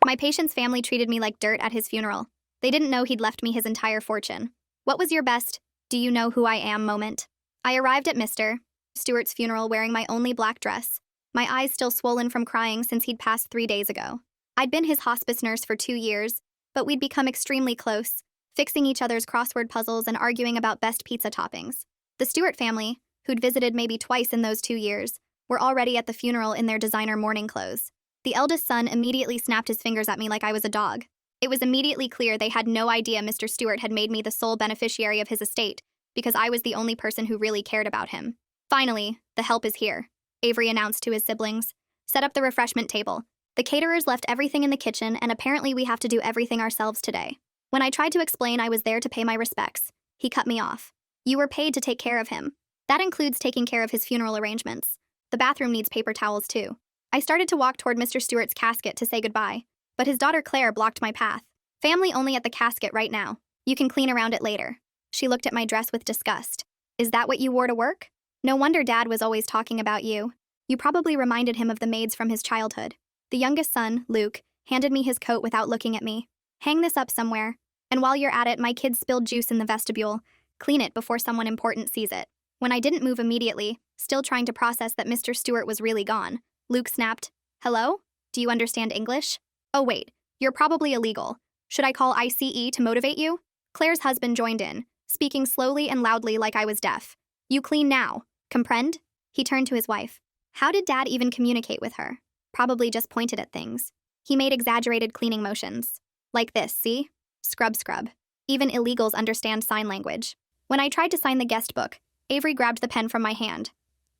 My patient's family treated me like dirt at his funeral. They didn't know he'd left me his entire fortune. What was your best, do you know who I am moment? I arrived at Mr. Stewart's funeral wearing my only black dress, my eyes still swollen from crying since he'd passed 3 days ago. I'd been his hospice nurse for 2 years, but we'd become extremely close, fixing each other's crossword puzzles and arguing about best pizza toppings. The Stewart family, who'd visited maybe twice in those 2 years, were already at the funeral in their designer mourning clothes. The eldest son immediately snapped his fingers at me like I was a dog. It was immediately clear they had no idea Mr. Stewart had made me the sole beneficiary of his estate, because I was the only person who really cared about him. Finally, the help is here, Avery announced to his siblings. Set up the refreshment table. The caterers left everything in the kitchen, and apparently we have to do everything ourselves today. When I tried to explain I was there to pay my respects, he cut me off. You were paid to take care of him. That includes taking care of his funeral arrangements. The bathroom needs paper towels too. I started to walk toward Mr. Stewart's casket to say goodbye, but his daughter Claire blocked my path. Family only at the casket right now. You can clean around it later. She looked at my dress with disgust. Is that what you wore to work? No wonder Dad was always talking about you. You probably reminded him of the maids from his childhood. The youngest son, Luke, handed me his coat without looking at me. Hang this up somewhere. And while you're at it, my kid spilled juice in the vestibule. Clean it before someone important sees it. When I didn't move immediately, still trying to process that Mr. Stewart was really gone, Luke snapped, Hello? Do you understand English? Oh wait, you're probably illegal. Should I call ICE to motivate you? Claire's husband joined in, speaking slowly and loudly like I was deaf. You clean now, comprend? He turned to his wife. How did Dad even communicate with her? Probably just pointed at things. He made exaggerated cleaning motions. Like this, see? Scrub scrub. Even illegals understand sign language. When I tried to sign the guest book, Avery grabbed the pen from my hand.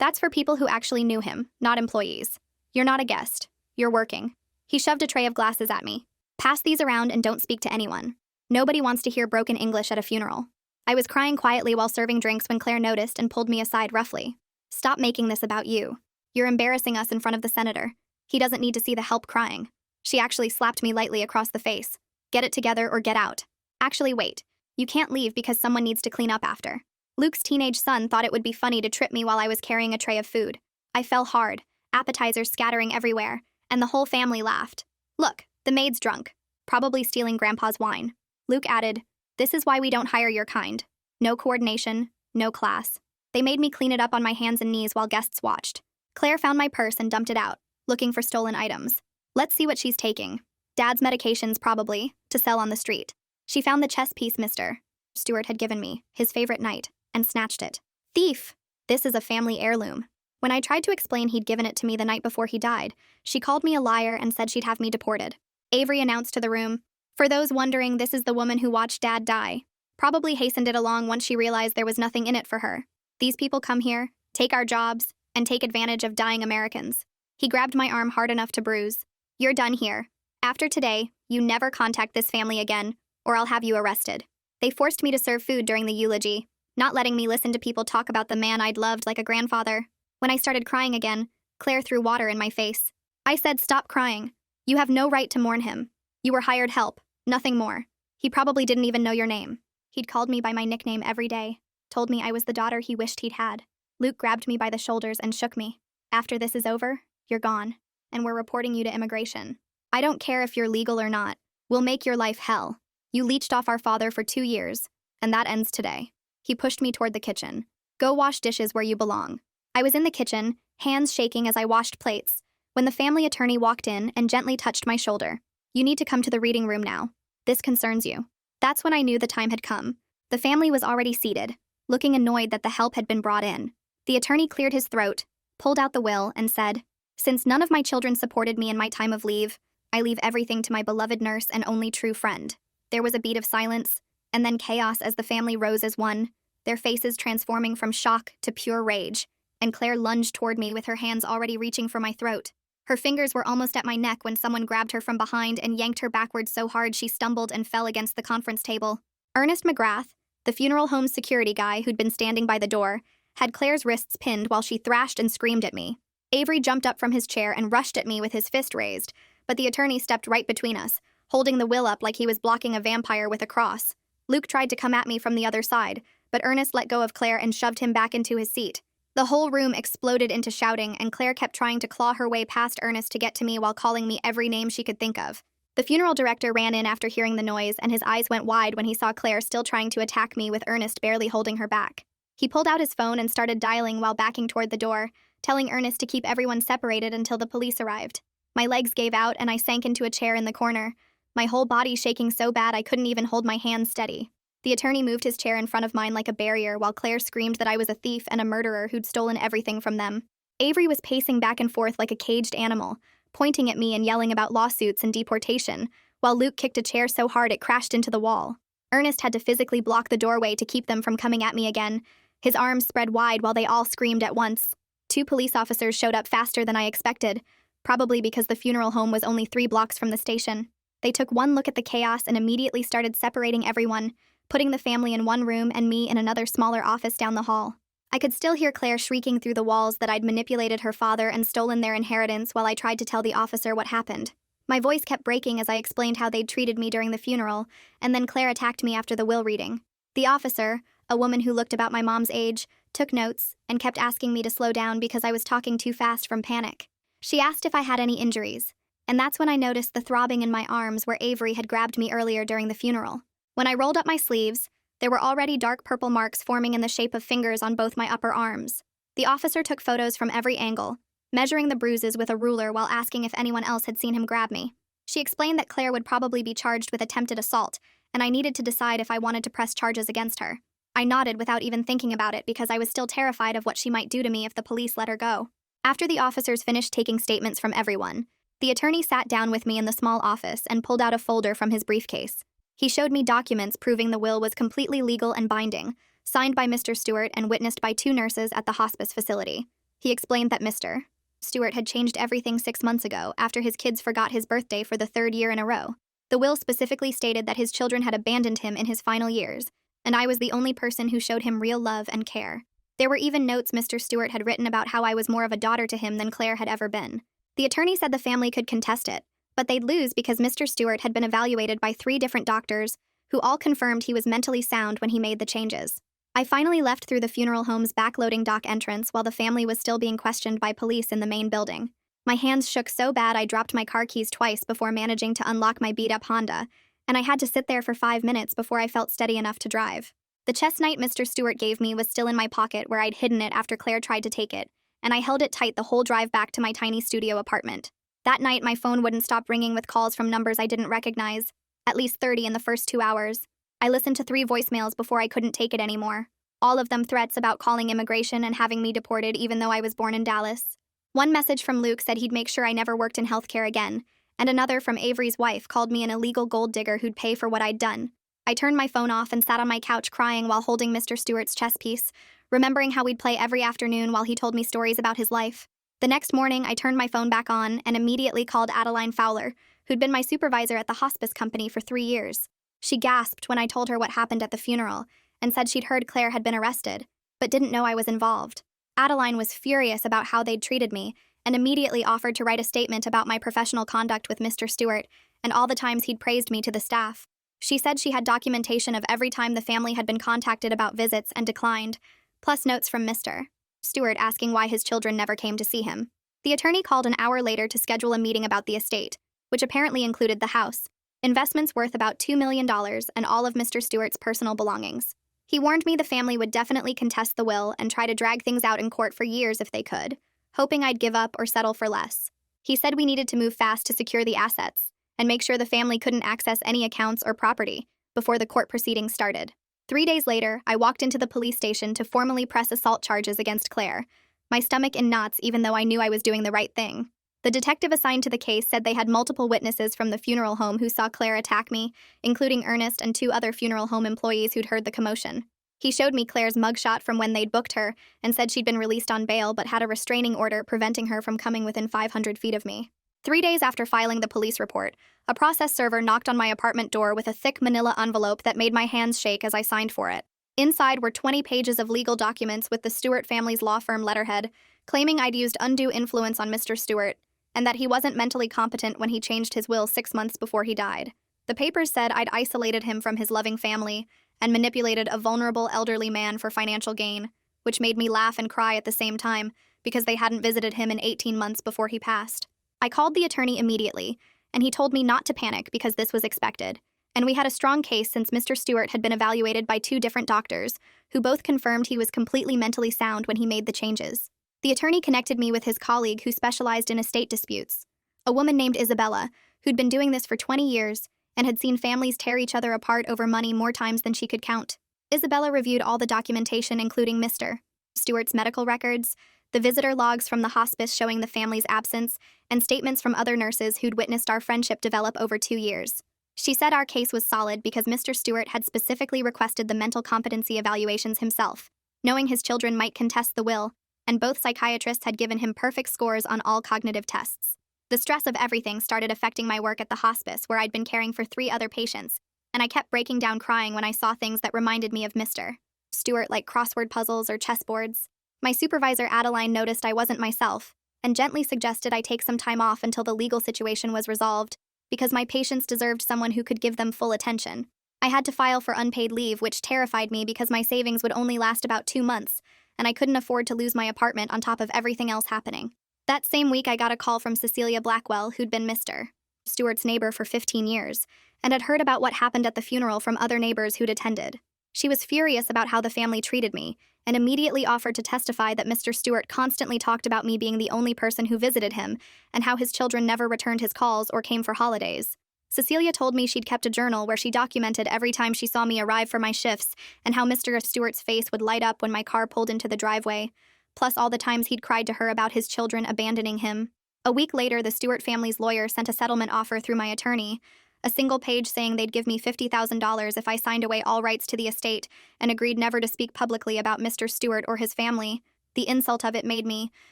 That's for people who actually knew him, not employees. You're not a guest. You're working. He shoved a tray of glasses at me. Pass these around and don't speak to anyone. Nobody wants to hear broken English at a funeral. I was crying quietly while serving drinks when Claire noticed and pulled me aside roughly. Stop making this about you. You're embarrassing us in front of the senator. He doesn't need to see the help crying. She actually slapped me lightly across the face. Get it together or get out. Actually, wait. You can't leave because someone needs to clean up after. Luke's teenage son thought it would be funny to trip me while I was carrying a tray of food. I fell hard, appetizers scattering everywhere, and the whole family laughed. Look, the maid's drunk, probably stealing Grandpa's wine. Luke added, This is why we don't hire your kind. No coordination, no class. They made me clean it up on my hands and knees while guests watched. Claire found my purse and dumped it out, looking for stolen items. Let's see what she's taking. Dad's medications, probably, to sell on the street. She found the chess piece Mr. Stewart had given me, his favorite knight, and snatched it. Thief! This is a family heirloom. When I tried to explain he'd given it to me the night before he died, she called me a liar and said she'd have me deported. Avery announced to the room, For those wondering, this is the woman who watched Dad die. Probably hastened it along once she realized there was nothing in it for her. These people come here, take our jobs, and take advantage of dying Americans. He grabbed my arm hard enough to bruise. You're done here. After today, you never contact this family again, or I'll have you arrested. They forced me to serve food during the eulogy, not letting me listen to people talk about the man I'd loved like a grandfather. When I started crying again, Claire threw water in my face. I said, Stop crying. You have no right to mourn him. You were hired help, nothing more. He probably didn't even know your name. He'd called me by my nickname every day, told me I was the daughter he wished he'd had. Luke grabbed me by the shoulders and shook me. After this is over, you're gone, and we're reporting you to immigration. I don't care if you're legal or not. We'll make your life hell. You leeched off our father for 2 years, and that ends today. He pushed me toward the kitchen. Go wash dishes where you belong. I was in the kitchen, hands shaking as I washed plates, when the family attorney walked in and gently touched my shoulder. You need to come to the reading room now. This concerns you. That's when I knew the time had come. The family was already seated, looking annoyed that the help had been brought in. The attorney cleared his throat, pulled out the will, and said, Since none of my children supported me in my time of leave, I leave everything to my beloved nurse and only true friend. There was a beat of silence, and then chaos as the family rose as one, their faces transforming from shock to pure rage, and Claire lunged toward me with her hands already reaching for my throat. Her fingers were almost at my neck when someone grabbed her from behind and yanked her backwards so hard she stumbled and fell against the conference table. Ernest McGrath, the funeral home's security guy who'd been standing by the door, had Claire's wrists pinned while she thrashed and screamed at me. Avery jumped up from his chair and rushed at me with his fist raised, but the attorney stepped right between us, holding the will up like he was blocking a vampire with a cross. Luke tried to come at me from the other side, but Ernest let go of Claire and shoved him back into his seat. The whole room exploded into shouting, and Claire kept trying to claw her way past Ernest to get to me while calling me every name she could think of. The funeral director ran in after hearing the noise, and his eyes went wide when he saw Claire still trying to attack me with Ernest barely holding her back. He pulled out his phone and started dialing while backing toward the door, telling Ernest to keep everyone separated until the police arrived. My legs gave out and I sank into a chair in the corner, my whole body shaking so bad I couldn't even hold my hands steady. The attorney moved his chair in front of mine like a barrier while Claire screamed that I was a thief and a murderer who'd stolen everything from them. Avery was pacing back and forth like a caged animal, pointing at me and yelling about lawsuits and deportation, while Luke kicked a chair so hard it crashed into the wall. Ernest had to physically block the doorway to keep them from coming at me again, his arms spread wide while they all screamed at once. 2 police officers showed up faster than I expected, probably because the funeral home was only 3 blocks from the station. They took one look at the chaos and immediately started separating everyone, putting the family in one room and me in another smaller office down the hall. I could still hear Claire shrieking through the walls that I'd manipulated her father and stolen their inheritance while I tried to tell the officer what happened. My voice kept breaking as I explained how they'd treated me during the funeral, and then Claire attacked me after the will reading. The officer, a woman who looked about my mom's age, took notes and kept asking me to slow down because I was talking too fast from panic. She asked if I had any injuries, and that's when I noticed the throbbing in my arms where Avery had grabbed me earlier during the funeral. When I rolled up my sleeves, there were already dark purple marks forming in the shape of fingers on both my upper arms. The officer took photos from every angle, measuring the bruises with a ruler while asking if anyone else had seen him grab me. She explained that Claire would probably be charged with attempted assault, and I needed to decide if I wanted to press charges against her. I nodded without even thinking about it because I was still terrified of what she might do to me if the police let her go. After the officers finished taking statements from everyone, the attorney sat down with me in the small office and pulled out a folder from his briefcase. He showed me documents proving the will was completely legal and binding, signed by Mr. Stewart and witnessed by 2 nurses at the hospice facility. He explained that Mr. Stewart had changed everything 6 months ago after his kids forgot his birthday for the 3rd year in a row. The will specifically stated that his children had abandoned him in his final years, and I was the only person who showed him real love and care. There were even notes Mr. Stewart had written about how I was more of a daughter to him than Claire had ever been. The attorney said the family could contest it, but they'd lose because Mr. Stewart had been evaluated by 3 different doctors, who all confirmed he was mentally sound when he made the changes. I finally left through the funeral home's backloading dock entrance while the family was still being questioned by police in the main building. My hands shook so bad I dropped my car keys twice before managing to unlock my beat-up Honda, and I had to sit there for 5 minutes before I felt steady enough to drive. The chest knife Mr. Stewart gave me was still in my pocket where I'd hidden it after Claire tried to take it, and I held it tight the whole drive back to my tiny studio apartment. That night, my phone wouldn't stop ringing with calls from numbers I didn't recognize, at least 30 in the first 2 hours. I listened to 3 voicemails before I couldn't take it anymore, all of them threats about calling immigration and having me deported even though I was born in Dallas. One message from Luke said he'd make sure I never worked in healthcare again, and another from Avery's wife called me an illegal gold digger who'd pay for what I'd done. I turned my phone off and sat on my couch crying while holding Mr. Stewart's chess piece, remembering how we'd play every afternoon while he told me stories about his life. The next morning, I turned my phone back on and immediately called Adeline Fowler, who'd been my supervisor at the hospice company for 3 years. She gasped when I told her what happened at the funeral and said she'd heard Claire had been arrested, but didn't know I was involved. Adeline was furious about how they'd treated me and immediately offered to write a statement about my professional conduct with Mr. Stewart and all the times he'd praised me to the staff. She said she had documentation of every time the family had been contacted about visits and declined, plus notes from Mr. Stewart asking why his children never came to see him. The attorney called an hour later to schedule a meeting about the estate, which apparently included the house, investments worth about $2 million, and all of Mr. Stewart's personal belongings. He warned me the family would definitely contest the will and try to drag things out in court for years if they could, hoping I'd give up or settle for less. He said we needed to move fast to secure the assets and make sure the family couldn't access any accounts or property before the court proceedings started. 3 days later, I walked into the police station to formally press assault charges against Claire, my stomach in knots even though I knew I was doing the right thing. The detective assigned to the case said they had multiple witnesses from the funeral home who saw Claire attack me, including Ernest and 2 other funeral home employees who'd heard the commotion. He showed me Claire's mugshot from when they'd booked her and said she'd been released on bail but had a restraining order preventing her from coming within 500 feet of me. 3 days after filing the police report, a process server knocked on my apartment door with a thick manila envelope that made my hands shake as I signed for it. Inside were 20 pages of legal documents with the Stewart family's law firm letterhead, claiming I'd used undue influence on Mr. Stewart and that he wasn't mentally competent when he changed his will 6 months before he died. The papers said I'd isolated him from his loving family and manipulated a vulnerable elderly man for financial gain, which made me laugh and cry at the same time because they hadn't visited him in 18 months before he passed. I called the attorney immediately and he told me not to panic because this was expected. And we had a strong case since Mr. Stewart had been evaluated by 2 different doctors, who both confirmed he was completely mentally sound when he made the changes. The attorney connected me with his colleague who specialized in estate disputes, a woman named Isabella, who'd been doing this for 20 years and had seen families tear each other apart over money more times than she could count. Isabella reviewed all the documentation, including Mr. Stewart's medical records, the visitor logs from the hospice showing the family's absence, and statements from other nurses who'd witnessed our friendship develop over 2 years. She said our case was solid because Mr. Stewart had specifically requested the mental competency evaluations himself, knowing his children might contest the will, and both psychiatrists had given him perfect scores on all cognitive tests. The stress of everything started affecting my work at the hospice, where I'd been caring for 3 other patients, and I kept breaking down crying when I saw things that reminded me of Mr. Stewart, like crossword puzzles or chessboards. My supervisor Adeline noticed I wasn't myself, and gently suggested I take some time off until the legal situation was resolved, because my patients deserved someone who could give them full attention. I had to file for unpaid leave, which terrified me because my savings would only last about 2 months, and I couldn't afford to lose my apartment on top of everything else happening. That same week, I got a call from Cecilia Blackwell, who'd been Mr. Stewart's neighbor for 15 years, and had heard about what happened at the funeral from other neighbors who'd attended. She was furious about how the family treated me, and immediately offered to testify that Mr. Stewart constantly talked about me being the only person who visited him, and how his children never returned his calls or came for holidays. Cecilia told me she'd kept a journal where she documented every time she saw me arrive for my shifts, and how Mr. Stewart's face would light up when my car pulled into the driveway, plus all the times he'd cried to her about his children abandoning him. A week later, the Stewart family's lawyer sent a settlement offer through my attorney, a single page saying they'd give me $50,000 if I signed away all rights to the estate and agreed never to speak publicly about Mr. Stewart or his family. The insult of it made me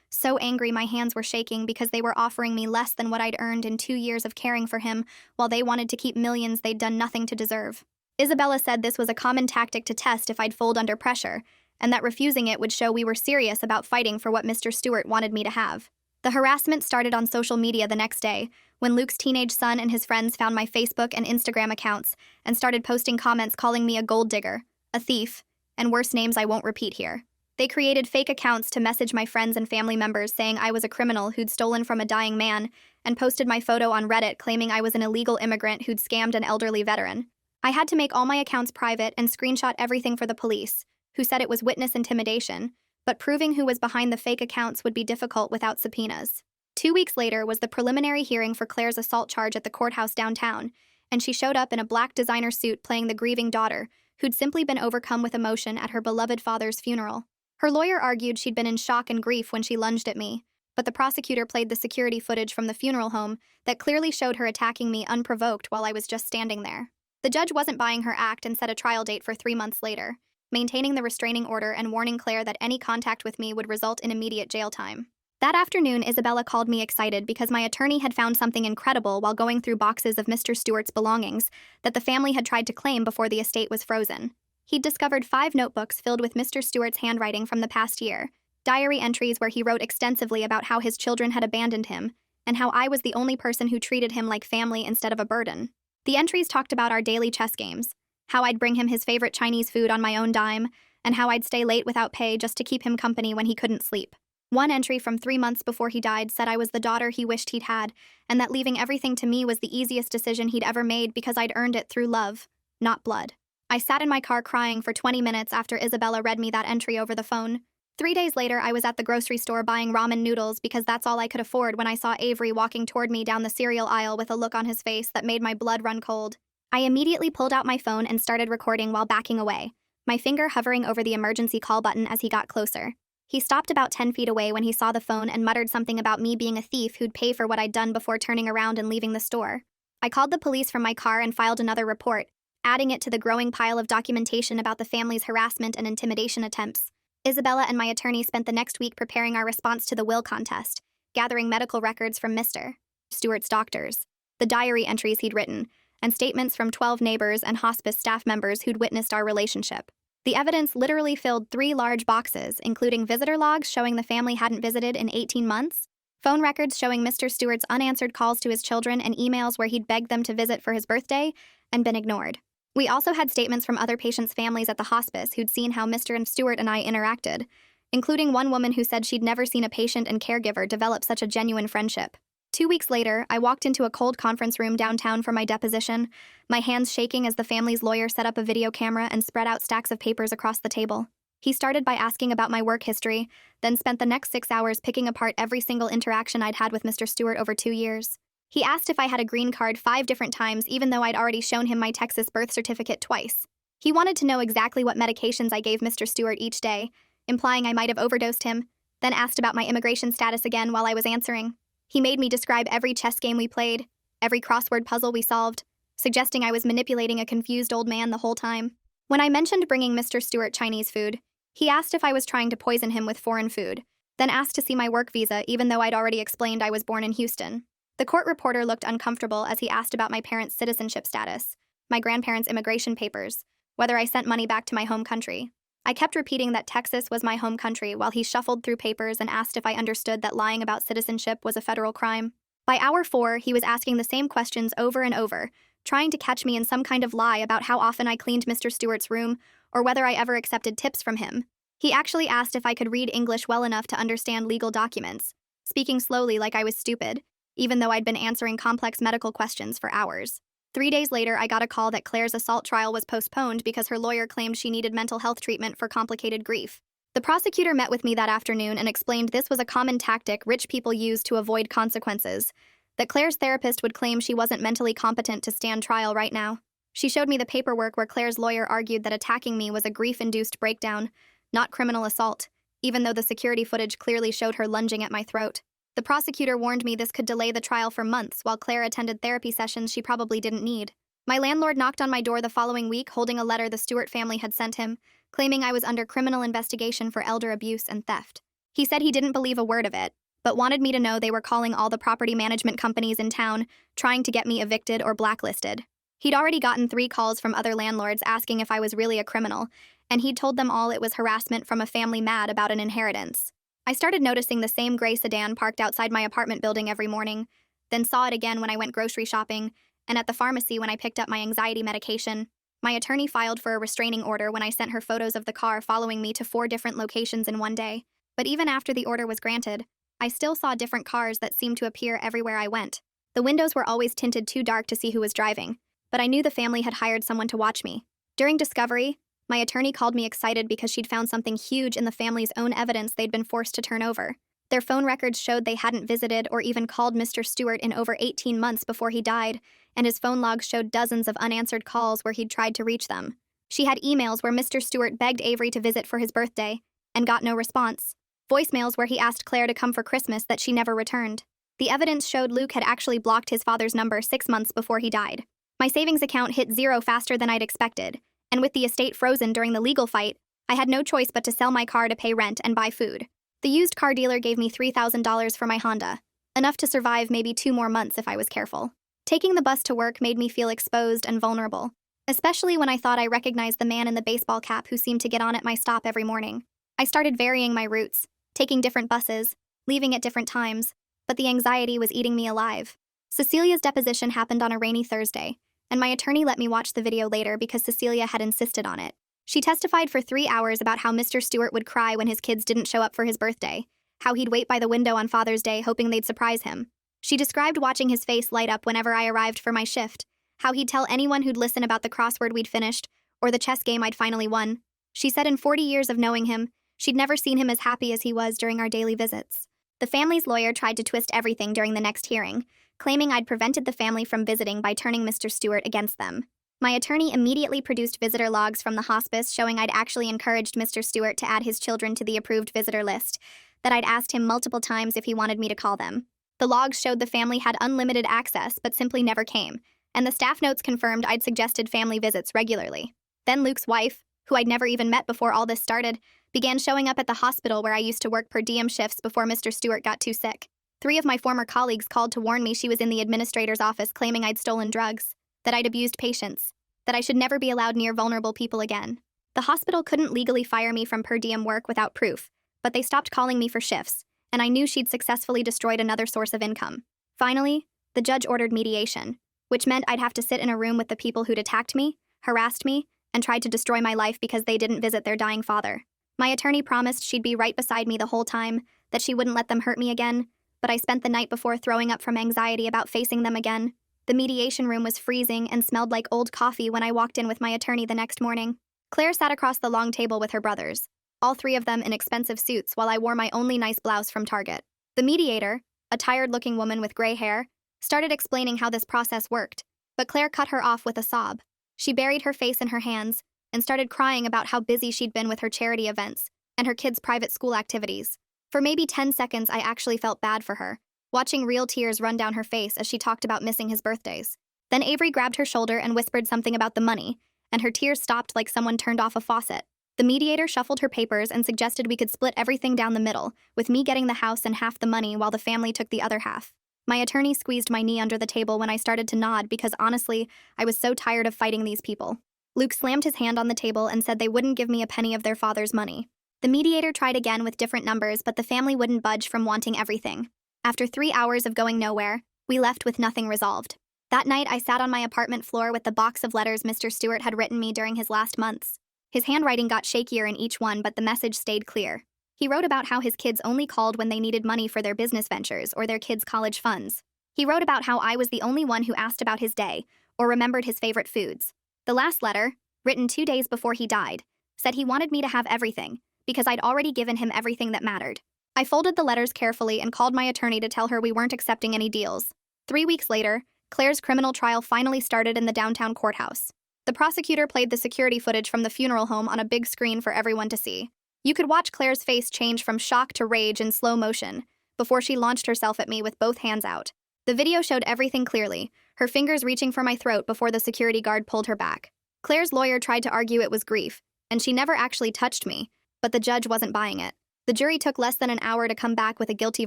so angry my hands were shaking because they were offering me less than what I'd earned in 2 years of caring for him, while they wanted to keep millions they'd done nothing to deserve. Isabella said this was a common tactic to test if I'd fold under pressure, and that refusing it would show we were serious about fighting for what Mr. Stewart wanted me to have. The harassment started on social media the next day, when Luke's teenage son and his friends found my Facebook and Instagram accounts and started posting comments calling me a gold digger, a thief, and worse names I won't repeat here. They created fake accounts to message my friends and family members saying I was a criminal who'd stolen from a dying man, and posted my photo on Reddit claiming I was an illegal immigrant who'd scammed an elderly veteran. I had to make all my accounts private and screenshot everything for the police, who said it was witness intimidation, but proving who was behind the fake accounts would be difficult without subpoenas. 2 weeks later was the preliminary hearing for Claire's assault charge at the courthouse downtown, and she showed up in a black designer suit playing the grieving daughter, who'd simply been overcome with emotion at her beloved father's funeral. Her lawyer argued she'd been in shock and grief when she lunged at me, but the prosecutor played the security footage from the funeral home that clearly showed her attacking me unprovoked while I was just standing there. The judge wasn't buying her act and set a trial date for 3 months later, maintaining the restraining order and warning Claire that any contact with me would result in immediate jail time. That afternoon, Isabella called me excited because my attorney had found something incredible while going through boxes of Mr. Stewart's belongings that the family had tried to claim before the estate was frozen. He'd discovered 5 notebooks filled with Mr. Stewart's handwriting from the past year, diary entries where he wrote extensively about how his children had abandoned him, and how I was the only person who treated him like family instead of a burden. The entries talked about our daily chess games, how I'd bring him his favorite Chinese food on my own dime, and how I'd stay late without pay just to keep him company when he couldn't sleep. One entry from 3 months before he died said I was the daughter he wished he'd had, and that leaving everything to me was the easiest decision he'd ever made because I'd earned it through love, not blood. I sat in my car crying for 20 minutes after Isabella read me that entry over the phone. 3 days later, I was at the grocery store buying ramen noodles because that's all I could afford when I saw Avery walking toward me down the cereal aisle with a look on his face that made my blood run cold. I immediately pulled out my phone and started recording while backing away, my finger hovering over the emergency call button as he got closer. He stopped about 10 feet away when he saw the phone and muttered something about me being a thief who'd pay for what I'd done before turning around and leaving the store. I called the police from my car and filed another report, adding it to the growing pile of documentation about the family's harassment and intimidation attempts. Isabella and my attorney spent the next week preparing our response to the will contest, gathering medical records from Mr. Stewart's doctors, the diary entries he'd written, and statements from 12 neighbors and hospice staff members who'd witnessed our relationship. The evidence literally filled 3 large boxes, including visitor logs showing the family hadn't visited in 18 months, phone records showing Mr. Stewart's unanswered calls to his children, and emails where he'd begged them to visit for his birthday and been ignored. We also had statements from other patients' families at the hospice who'd seen how Mr. Stewart and I interacted, including one woman who said she'd never seen a patient and caregiver develop such a genuine friendship. 2 weeks later, I walked into a cold conference room downtown for my deposition, my hands shaking as the family's lawyer set up a video camera and spread out stacks of papers across the table. He started by asking about my work history, then spent the next 6 hours picking apart every single interaction I'd had with Mr. Stewart over 2 years. He asked if I had a green card 5 different times, even though I'd already shown him my Texas birth certificate twice. He wanted to know exactly what medications I gave Mr. Stewart each day, implying I might have overdosed him, then asked about my immigration status again while I was answering. He made me describe every chess game we played, every crossword puzzle we solved, suggesting I was manipulating a confused old man the whole time. When I mentioned bringing Mr. Stewart Chinese food, he asked if I was trying to poison him with foreign food, then asked to see my work visa even though I'd already explained I was born in Houston. The court reporter looked uncomfortable as he asked about my parents' citizenship status, my grandparents' immigration papers, whether I sent money back to my home country. I kept repeating that Texas was my home country while he shuffled through papers and asked if I understood that lying about citizenship was a federal crime. By hour 4, he was asking the same questions over and over, trying to catch me in some kind of lie about how often I cleaned Mr. Stewart's room or whether I ever accepted tips from him. He actually asked if I could read English well enough to understand legal documents, speaking slowly like I was stupid, even though I'd been answering complex medical questions for hours. 3 days later, I got a call that Claire's assault trial was postponed because her lawyer claimed she needed mental health treatment for complicated grief. The prosecutor met with me that afternoon and explained this was a common tactic rich people use to avoid consequences, that Claire's therapist would claim she wasn't mentally competent to stand trial right now. She showed me the paperwork where Claire's lawyer argued that attacking me was a grief-induced breakdown, not criminal assault, even though the security footage clearly showed her lunging at my throat. The prosecutor warned me this could delay the trial for months while Claire attended therapy sessions she probably didn't need. My landlord knocked on my door the following week holding a letter the Stewart family had sent him, claiming I was under criminal investigation for elder abuse and theft. He said he didn't believe a word of it, but wanted me to know they were calling all the property management companies in town, trying to get me evicted or blacklisted. He'd already gotten 3 calls from other landlords asking if I was really a criminal, and he'd told them all it was harassment from a family mad about an inheritance. I started noticing the same gray sedan parked outside my apartment building every morning, then saw it again when I went grocery shopping, and at the pharmacy when I picked up my anxiety medication. My attorney filed for a restraining order when I sent her photos of the car following me to 4 different locations in one day. But even after the order was granted, I still saw different cars that seemed to appear everywhere I went. The windows were always tinted too dark to see who was driving, but I knew the family had hired someone to watch me. During discovery, my attorney called me excited because she'd found something huge in the family's own evidence they'd been forced to turn over. Their phone records showed they hadn't visited or even called Mr. Stewart in over 18 months before he died, and his phone logs showed dozens of unanswered calls where he'd tried to reach them. She had emails where Mr. Stewart begged Avery to visit for his birthday, and got no response. Voicemails where he asked Claire to come for Christmas that she never returned. The evidence showed Luke had actually blocked his father's number 6 months before he died. My savings account hit zero faster than I'd expected, and with the estate frozen during the legal fight, I had no choice but to sell my car to pay rent and buy food. The used car dealer gave me $3,000 for my Honda, enough to survive maybe 2 more months if I was careful. Taking the bus to work made me feel exposed and vulnerable, especially when I thought I recognized the man in the baseball cap who seemed to get on at my stop every morning. I started varying my routes, taking different buses, leaving at different times, but the anxiety was eating me alive. Cecilia's deposition happened on a rainy Thursday, and my attorney let me watch the video later because Cecilia had insisted on it. She testified for 3 hours about how Mr. Stewart would cry when his kids didn't show up for his birthday, how he'd wait by the window on Father's Day hoping they'd surprise him. She described watching his face light up whenever I arrived for my shift, how he'd tell anyone who'd listen about the crossword we'd finished, or the chess game I'd finally won. She said in 40 years of knowing him, she'd never seen him as happy as he was during our daily visits. The family's lawyer tried to twist everything during the next hearing, claiming I'd prevented the family from visiting by turning Mr. Stewart against them. My attorney immediately produced visitor logs from the hospice showing I'd actually encouraged Mr. Stewart to add his children to the approved visitor list, that I'd asked him multiple times if he wanted me to call them. The logs showed the family had unlimited access but simply never came, and the staff notes confirmed I'd suggested family visits regularly. Then Luke's wife, who I'd never even met before all this started, began showing up at the hospital where I used to work per diem shifts before Mr. Stewart got too sick. 3 of my former colleagues called to warn me she was in the administrator's office claiming I'd stolen drugs, that I'd abused patients, that I should never be allowed near vulnerable people again. The hospital couldn't legally fire me from per diem work without proof, but they stopped calling me for shifts, and I knew she'd successfully destroyed another source of income. Finally, the judge ordered mediation, which meant I'd have to sit in a room with the people who'd attacked me, harassed me, and tried to destroy my life because they didn't visit their dying father. My attorney promised she'd be right beside me the whole time, that she wouldn't let them hurt me again, but I spent the night before throwing up from anxiety about facing them again. The mediation room was freezing and smelled like old coffee when I walked in with my attorney the next morning. Claire sat across the long table with her brothers, all three of them in expensive suits while I wore my only nice blouse from Target. The mediator, a tired-looking woman with gray hair, started explaining how this process worked, but Claire cut her off with a sob. She buried her face in her hands and started crying about how busy she'd been with her charity events and her kids' private school activities. For maybe 10 seconds, I actually felt bad for her, watching real tears run down her face as she talked about missing his birthdays. Then Avery grabbed her shoulder and whispered something about the money, and her tears stopped like someone turned off a faucet. The mediator shuffled her papers and suggested we could split everything down the middle, with me getting the house and half the money while the family took the other half. My attorney squeezed my knee under the table when I started to nod because honestly, I was so tired of fighting these people. Luke slammed his hand on the table and said they wouldn't give me a penny of their father's money. The mediator tried again with different numbers, but the family wouldn't budge from wanting everything. After 3 hours of going nowhere, we left with nothing resolved. That night, I sat on my apartment floor with the box of letters Mr. Stewart had written me during his last months. His handwriting got shakier in each one, but the message stayed clear. He wrote about how his kids only called when they needed money for their business ventures or their kids' college funds. He wrote about how I was the only one who asked about his day or remembered his favorite foods. The last letter, written 2 days before he died, said he wanted me to have everything because I'd already given him everything that mattered. I folded the letters carefully and called my attorney to tell her we weren't accepting any deals. 3 weeks later, Claire's criminal trial finally started in the downtown courthouse. The prosecutor played the security footage from the funeral home on a big screen for everyone to see. You could watch Claire's face change from shock to rage in slow motion before she launched herself at me with both hands out. The video showed everything clearly, her fingers reaching for my throat before the security guard pulled her back. Claire's lawyer tried to argue it was grief, and she never actually touched me, but the judge wasn't buying it. The jury took less than an hour to come back with a guilty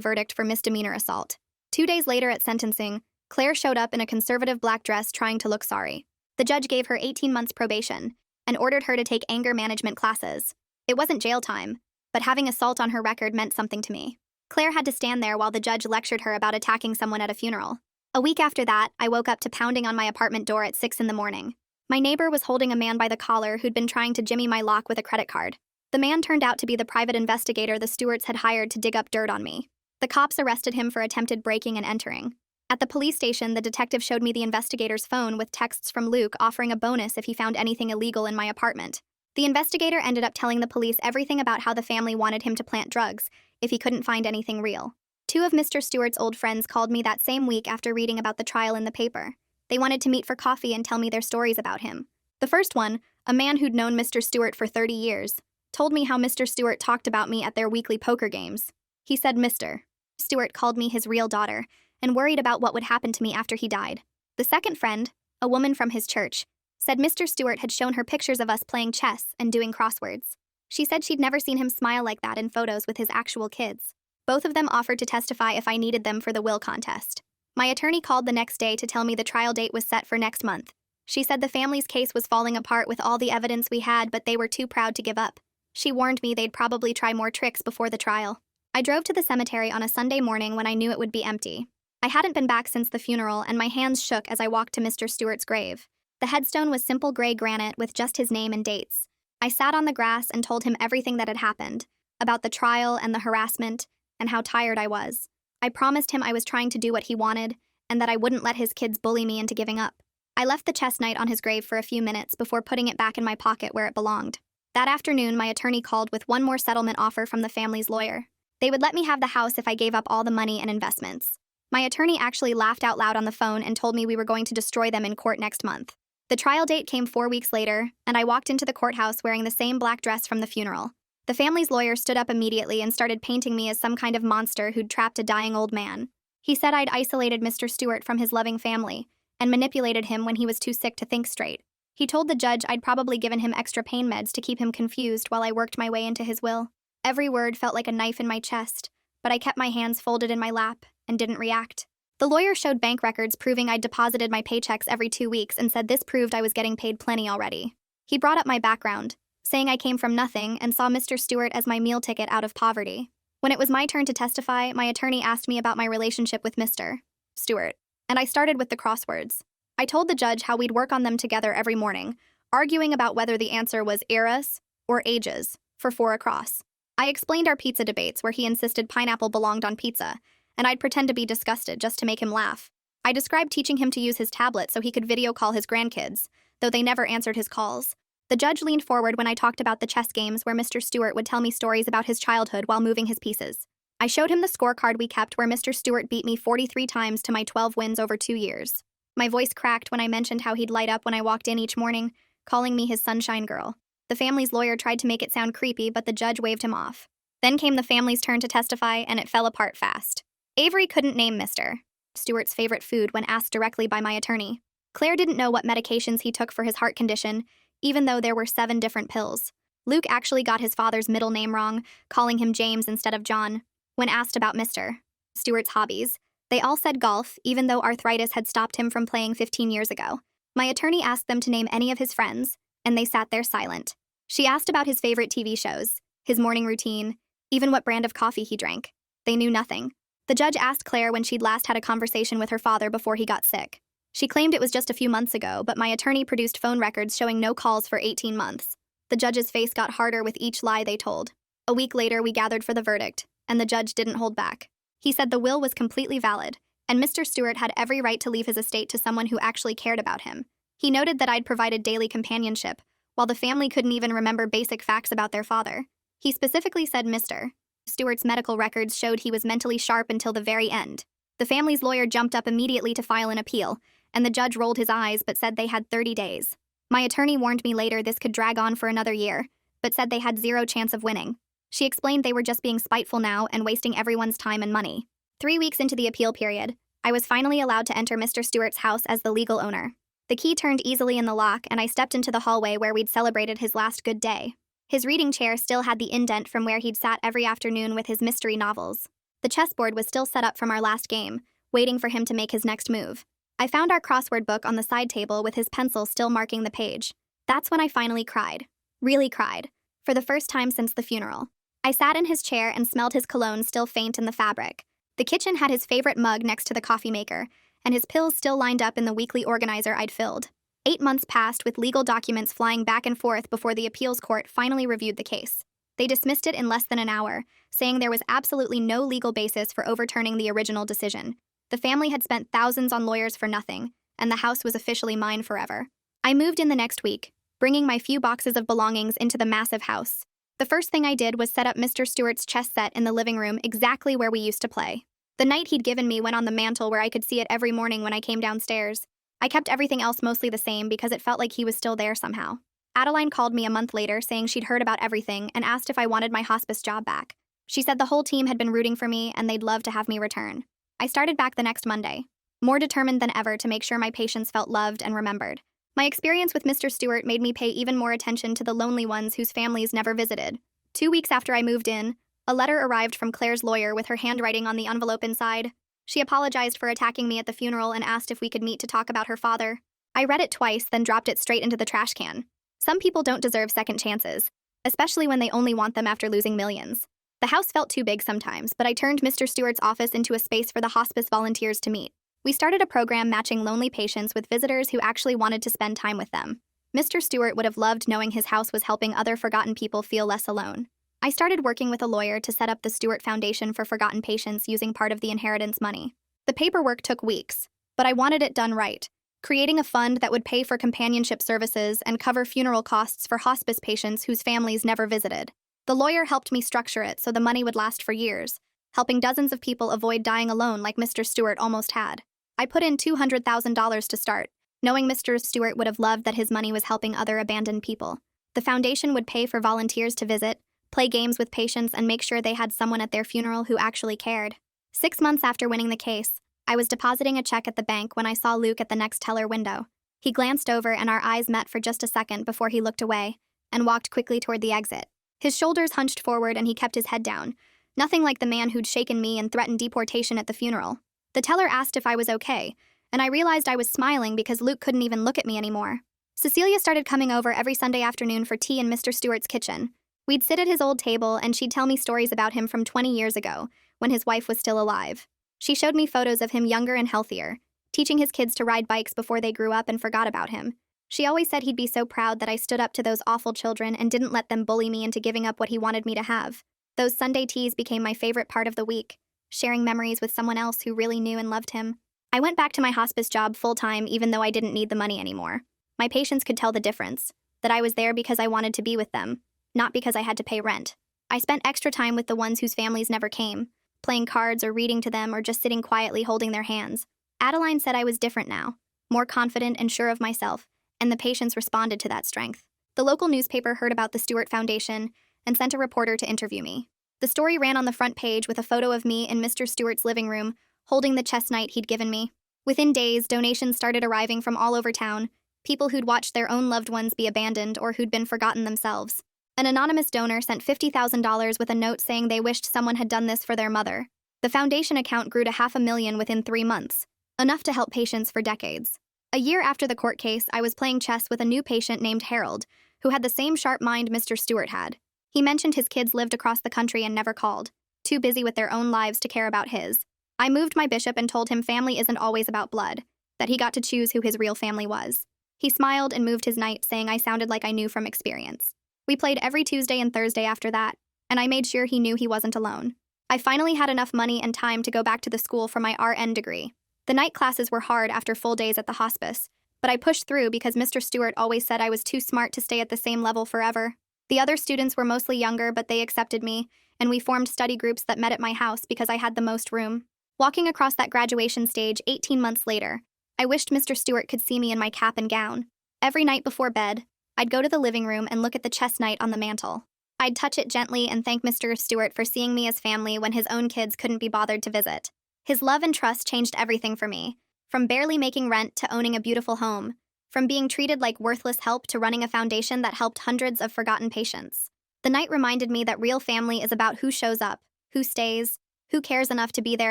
verdict for misdemeanor assault. 2 days later at sentencing, Claire showed up in a conservative black dress trying to look sorry. The judge gave her 18 months probation and ordered her to take anger management classes. It wasn't jail time, but having assault on her record meant something to me. Claire had to stand there while the judge lectured her about attacking someone at a funeral. A week after that, I woke up to pounding on my apartment door at 6 in the morning. My neighbor was holding a man by the collar who'd been trying to jimmy my lock with a credit card. The man turned out to be the private investigator the Stewarts had hired to dig up dirt on me. The cops arrested him for attempted breaking and entering. At the police station, the detective showed me the investigator's phone with texts from Luke offering a bonus if he found anything illegal in my apartment. The investigator ended up telling the police everything about how the family wanted him to plant drugs if he couldn't find anything real. 2 of Mr. Stewart's old friends called me that same week after reading about the trial in the paper. They wanted to meet for coffee and tell me their stories about him. The first one, a man who'd known Mr. Stewart for 30 years, told me how Mr. Stewart talked about me at their weekly poker games. He said Mr. Stewart called me his real daughter and worried about what would happen to me after he died. The second friend, a woman from his church, said Mr. Stewart had shown her pictures of us playing chess and doing crosswords. She said she'd never seen him smile like that in photos with his actual kids. Both of them offered to testify if I needed them for the will contest. My attorney called the next day to tell me the trial date was set for next month. She said the family's case was falling apart with all the evidence we had, but they were too proud to give up. She warned me they'd probably try more tricks before the trial. I drove to the cemetery on a Sunday morning when I knew it would be empty. I hadn't been back since the funeral, and my hands shook as I walked to Mr. Stewart's grave. The headstone was simple gray granite with just his name and dates. I sat on the grass and told him everything that had happened, about the trial and the harassment, and how tired I was. I promised him I was trying to do what he wanted, and that I wouldn't let his kids bully me into giving up. I left the chestnut on his grave for a few minutes before putting it back in my pocket where it belonged. That afternoon, my attorney called with one more settlement offer from the family's lawyer. They would let me have the house if I gave up all the money and investments. My attorney actually laughed out loud on the phone and told me we were going to destroy them in court next month. The trial date came 4 weeks later, and I walked into the courthouse wearing the same black dress from the funeral. The family's lawyer stood up immediately and started painting me as some kind of monster who'd trapped a dying old man. He said I'd isolated Mr. Stewart from his loving family and manipulated him when he was too sick to think straight. He told the judge I'd probably given him extra pain meds to keep him confused while I worked my way into his will. Every word felt like a knife in my chest, but I kept my hands folded in my lap and didn't react. The lawyer showed bank records proving I'd deposited my paychecks every 2 weeks and said this proved I was getting paid plenty already. He brought up my background, saying I came from nothing and saw Mr. Stewart as my meal ticket out of poverty. When it was my turn to testify, my attorney asked me about my relationship with Mr. Stewart, and I started with the crosswords. I told the judge how we'd work on them together every morning, arguing about whether the answer was eras or ages for 4 across. I explained our pizza debates where he insisted pineapple belonged on pizza, and I'd pretend to be disgusted just to make him laugh. I described teaching him to use his tablet so he could video call his grandkids, though they never answered his calls. The judge leaned forward when I talked about the chess games where Mr. Stewart would tell me stories about his childhood while moving his pieces. I showed him the scorecard we kept where Mr. Stewart beat me 43 times to my 12 wins over 2 years. My voice cracked when I mentioned how he'd light up when I walked in each morning, calling me his sunshine girl. The family's lawyer tried to make it sound creepy, but the judge waved him off. Then came the family's turn to testify, and it fell apart fast. Avery couldn't name Mr. Stewart's favorite food when asked directly by my attorney. Claire didn't know what medications he took for his heart condition, even though there were 7 different pills. Luke actually got his father's middle name wrong, calling him James instead of John. When asked about Mr. Stewart's hobbies, they all said golf, even though arthritis had stopped him from playing 15 years ago. My attorney asked them to name any of his friends, and they sat there silent. She asked about his favorite TV shows, his morning routine, even what brand of coffee he drank. They knew nothing. The judge asked Claire when she'd last had a conversation with her father before he got sick. She claimed it was just a few months ago, but my attorney produced phone records showing no calls for 18 months. The judge's face got harder with each lie they told. A week later, we gathered for the verdict, and the judge didn't hold back. He said the will was completely valid, and Mr. Stewart had every right to leave his estate to someone who actually cared about him. He noted that I'd provided daily companionship, while the family couldn't even remember basic facts about their father. He specifically said Mr. Stewart's medical records showed he was mentally sharp until the very end. The family's lawyer jumped up immediately to file an appeal, and the judge rolled his eyes but said they had 30 days. My attorney warned me later this could drag on for another year, but said they had 0 chance of winning. She explained they were just being spiteful now and wasting everyone's time and money. 3 weeks into the appeal period, I was finally allowed to enter Mr. Stewart's house as the legal owner. The key turned easily in the lock, and I stepped into the hallway where we'd celebrated his last good day. His reading chair still had the indent from where he'd sat every afternoon with his mystery novels. The chessboard was still set up from our last game, waiting for him to make his next move. I found our crossword book on the side table with his pencil still marking the page. That's when I finally cried. Really cried. For the first time since the funeral. I sat in his chair and smelled his cologne still faint in the fabric. The kitchen had his favorite mug next to the coffee maker, and his pills still lined up in the weekly organizer I'd filled. 8 months passed with legal documents flying back and forth before the appeals court finally reviewed the case. They dismissed it in less than an hour, saying there was absolutely no legal basis for overturning the original decision. The family had spent thousands on lawyers for nothing, and the house was officially mine forever. I moved in the next week, bringing my few boxes of belongings into the massive house. The first thing I did was set up Mr. Stewart's chess set in the living room exactly where we used to play. The knight he'd given me went on the mantle where I could see it every morning when I came downstairs. I kept everything else mostly the same because it felt like he was still there somehow. Adeline called me a month later saying she'd heard about everything and asked if I wanted my hospice job back. She said the whole team had been rooting for me and they'd love to have me return. I started back the next Monday, more determined than ever to make sure my patients felt loved and remembered. My experience with Mr. Stewart made me pay even more attention to the lonely ones whose families never visited. 2 weeks after I moved in, a letter arrived from Claire's lawyer with her handwriting on the envelope inside. She apologized for attacking me at the funeral and asked if we could meet to talk about her father. I read it twice, then dropped it straight into the trash can. Some people don't deserve second chances, especially when they only want them after losing millions. The house felt too big sometimes, but I turned Mr. Stewart's office into a space for the hospice volunteers to meet. We started a program matching lonely patients with visitors who actually wanted to spend time with them. Mr. Stewart would have loved knowing his house was helping other forgotten people feel less alone. I started working with a lawyer to set up the Stewart Foundation for Forgotten Patients using part of the inheritance money. The paperwork took weeks, but I wanted it done right, creating a fund that would pay for companionship services and cover funeral costs for hospice patients whose families never visited. The lawyer helped me structure it so the money would last for years, helping dozens of people avoid dying alone like Mr. Stewart almost had. I put in $200,000 to start, knowing Mr. Stewart would have loved that his money was helping other abandoned people. The foundation would pay for volunteers to visit, play games with patients, and make sure they had someone at their funeral who actually cared. 6 months after winning the case, I was depositing a check at the bank when I saw Luke at the next teller window. He glanced over and our eyes met for just a second before he looked away and walked quickly toward the exit. His shoulders hunched forward and he kept his head down, nothing like the man who'd shaken me and threatened deportation at the funeral. The teller asked if I was okay, and I realized I was smiling because Luke couldn't even look at me anymore. Cecilia started coming over every Sunday afternoon for tea in Mr. Stewart's kitchen. We'd sit at his old table and she'd tell me stories about him from 20 years ago, when his wife was still alive. She showed me photos of him younger and healthier, teaching his kids to ride bikes before they grew up and forgot about him. She always said he'd be so proud that I stood up to those awful children and didn't let them bully me into giving up what he wanted me to have. Those Sunday teas became my favorite part of the week. sharing memories with someone else who really knew and loved him. I went back to my hospice job full-time even though I didn't need the money anymore. My patients could tell the difference, that I was there because I wanted to be with them, not because I had to pay rent. I spent extra time with the ones whose families never came, playing cards or reading to them or just sitting quietly holding their hands. Adeline said I was different now, more confident and sure of myself, and the patients responded to that strength. The local newspaper heard about the Stewart Foundation and sent a reporter to interview me. The story ran on the front page with a photo of me in Mr. Stewart's living room, holding the chess knight he'd given me. Within days, donations started arriving from all over town, people who'd watched their own loved ones be abandoned or who'd been forgotten themselves. An anonymous donor sent $50,000 with a note saying they wished someone had done this for their mother. The foundation account grew to $500,000 within 3 months, enough to help patients for decades. A year after the court case, I was playing chess with a new patient named Harold, who had the same sharp mind Mr. Stewart had. He mentioned his kids lived across the country and never called, too busy with their own lives to care about his. I moved my bishop and told him family isn't always about blood, that he got to choose who his real family was. He smiled and moved his knight, saying I sounded like I knew from experience. We played every Tuesday and Thursday after that, and I made sure he knew he wasn't alone. I finally had enough money and time to go back to the school for my RN degree. The night classes were hard after full days at the hospice, but I pushed through because Mr. Stewart always said I was too smart to stay at the same level forever. The other students were mostly younger, but they accepted me, and we formed study groups that met at my house because I had the most room. Walking across that graduation stage 18 months later, I wished Mr. Stewart could see me in my cap and gown. Every night before bed, I'd go to the living room and look at the chess knight on the mantel. I'd touch it gently and thank Mr. Stewart for seeing me as family when his own kids couldn't be bothered to visit. His love and trust changed everything for me, from barely making rent to owning a beautiful home, from being treated like worthless help to running a foundation that helped hundreds of forgotten patients. The night reminded me that real family is about who shows up, who stays, who cares enough to be there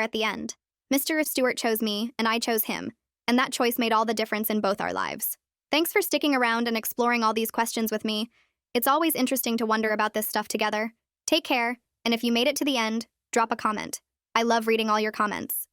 at the end. Mr. Stewart chose me, and I chose him, and that choice made all the difference in both our lives. Thanks for sticking around and exploring all these questions with me. It's always interesting to wonder about this stuff together. Take care, and if you made it to the end, drop a comment. I love reading all your comments.